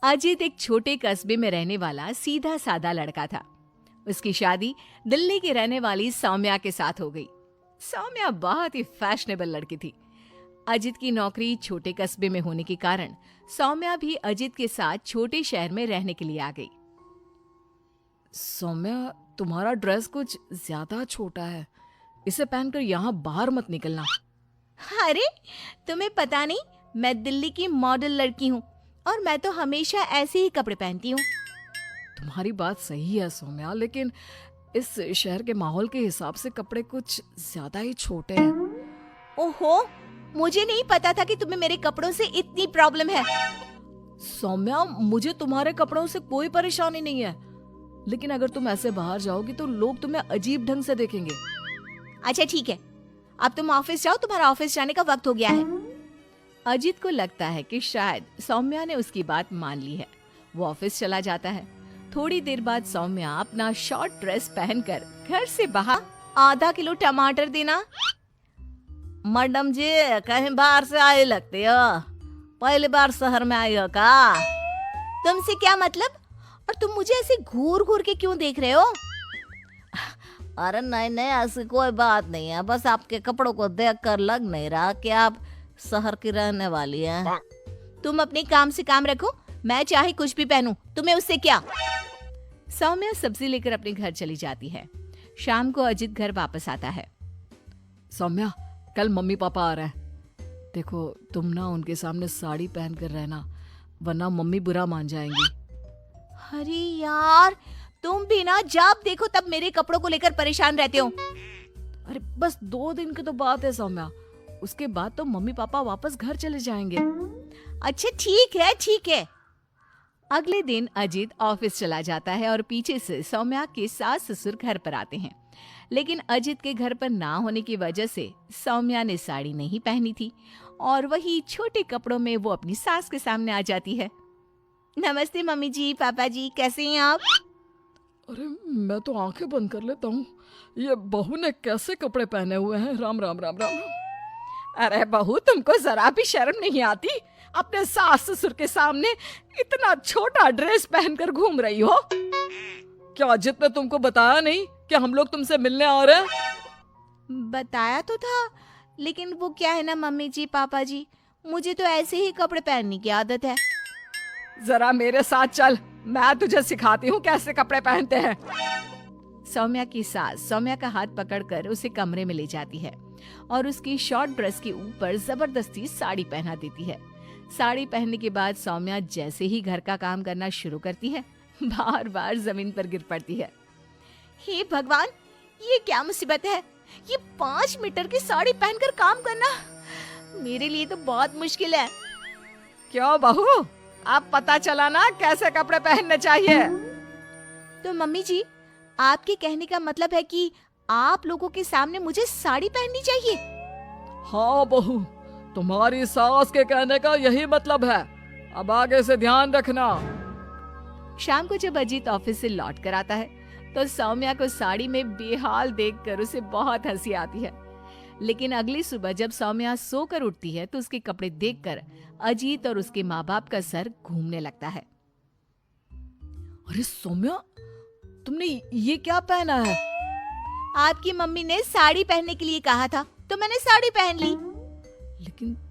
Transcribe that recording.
अजित एक छोटे कस्बे में रहने वाला सीधा साधा लड़का था। उसकी शादी दिल्ली की रहने वाली सौम्या के साथ हो गई। सौम्या बहुत ही फैशनेबल लड़की थी। अजित की नौकरी छोटे कस्बे में होने के कारण सौम्या भी अजित के साथ छोटे शहर में रहने के लिए आ गई। सौम्या, तुम्हारा ड्रेस कुछ ज्यादा छोटा है, इसे पहनकर यहाँ बाहर मत निकलना। अरे, तुम्हें पता नहीं, मैं दिल्ली की मॉडल लड़की हूँ और मैं तो हमेशा ऐसे ही कपड़े पहनती हूँ। तुम्हारी बात सही है सौम्या, लेकिन इस शहर के माहौल के हिसाब से कपड़े कुछ ज्यादा ही छोटे हैं। ओहो, मुझे नहीं पता था कि तुम्हें मेरे कपड़ों से इतनी प्रॉब्लम है। सौम्या, मुझे तुम्हारे कपड़ों से कोई परेशानी नहीं है, लेकिन अगर तुम ऐसे बाहर जाओगी तो लोग तुम्हें अजीब ढंग से देखेंगे। अच्छा ठीक है, अब तुम ऑफिस जाओ, तुम्हारा ऑफिस जाने का वक्त हो गया है। अजित को लगता है कि शायद सौम्या ने उसकी बात मान ली है। वो ऑफिस चला जाता है। थोड़ी देर बाद सौम्या अपना शॉर्ट ड्रेस पहनकर घर से बाहर, आधा किलो टमाटर देना। मैडम जी, कहीं बाहर से आए लगते हो, पहली बार शहर में आई हो का? तुमसे क्या मतलब? और तुम मुझे ऐसे घूर घूर के क्यों देख रहे हो? अरे नहीं नहीं, ऐसी कोई बात नहीं है, बस आपके कपड़ों को देखकर लग नहीं रहा कि आप शहर की रहने वाली हैं। तुम अपने काम से काम रखो, मैं चाहे कुछ भी पहनूं, तुम्हें उससे क्या? सौम्या सब्जी लेकर अपने घर चली जाती है। शाम को अजित घर वापस आता है। सौम्या, कल मम्मी पापा आ रहे हैं। देखो, तुम ना उनके सामने साड़ी पहन कर रहना, वरना मम्मी बुरा मान जाएंगी। अरे यार, तुम भी ना जब देखो तब मेरे कपड़ों को लेकर परेशान रहते हो। अरे बस 2 दिन की तो बात है सौम्या, उसके बाद तो मम्मी पापा वापस घर चले जाएंगे। अच्छा ठीक है ठीक है। अगले दिन अजित ऑफिस चला जाता है और पीछे से सौम्या के सास ससुर घर पर आते हैं। लेकिन अजित के घर पर ना होने की वजह से सौम्या ने साड़ी नहीं पहनी थी और वही छोटे कपड़ों में वो अपनी सास के सामने आ जाती है। नमस्ते मम्मी जी, पापा जी, कैसे हैं आप? अरे मैं तो आंखें बंद कर लेता हूँ, ये बहू ने कैसे कपड़े पहने हुए हैं। राम राम राम राम। अरे बहू, तुमको जरा भी शर्म नहीं आती? अपने सास ससुर के सामने इतना छोटा ड्रेस पहनकर घूम रही हो। क्या अजित ने तुमको बताया नहीं कि हम लोग तुमसे मिलने आ रहे हैं? बताया तो था, लेकिन वो क्या है ना मम्मी जी, पापा जी, मुझे तो ऐसे ही कपड़े पहनने की आदत है। जरा मेरे साथ चल, मैं तुझे सिखाती हूँ कैसे कपड़े पहनते हैं। सौम्या की सास सौम्या का हाथ पकड़कर उसे कमरे में ले जाती है और उसकी शॉर्ट ड्रेस के ऊपर जबरदस्ती साड़ी पहना देती है। साड़ी पहनने के बाद सौम्या जैसे ही घर का काम करना शुरू करती है, बार बार जमीन पर गिर पड़ती है। हे भगवान, ये क्या मुसीबत है? ये 5 मीटर की साड़ी पहनकर काम करना मेरे लिए तो बहुत मुश्किल है। क्यों बहू, अब पता चला ना कैसे कपड़े पहनने चाहिए? तो मम्मी जी, आपके कहने का मतलब है कि आप लोगों के सामने मुझे साड़ी पहननी चाहिए? हाँ बहू, तुम्हारी सास के कहने का यही मतलब है। अब आगे से ध्यान रखना। शाम को जब अजीत ऑफिस से लौट कर आता है तो सौम्या को साड़ी में बेहाल देखकर उसे बहुत हंसी आती है। लेकिन अगली सुबह जब सौम्या सोकर उठती है तो उसके कपड़े देखकर अजीत और उसके माँ बाप का सर घूमने लगता है। अरे सौम्या, तुमने ये क्या पहना है? आपकी मम्मी ने साड़ी पहनने के लिए कहा था तो मैंने साड़ी पहन ली। लेकिन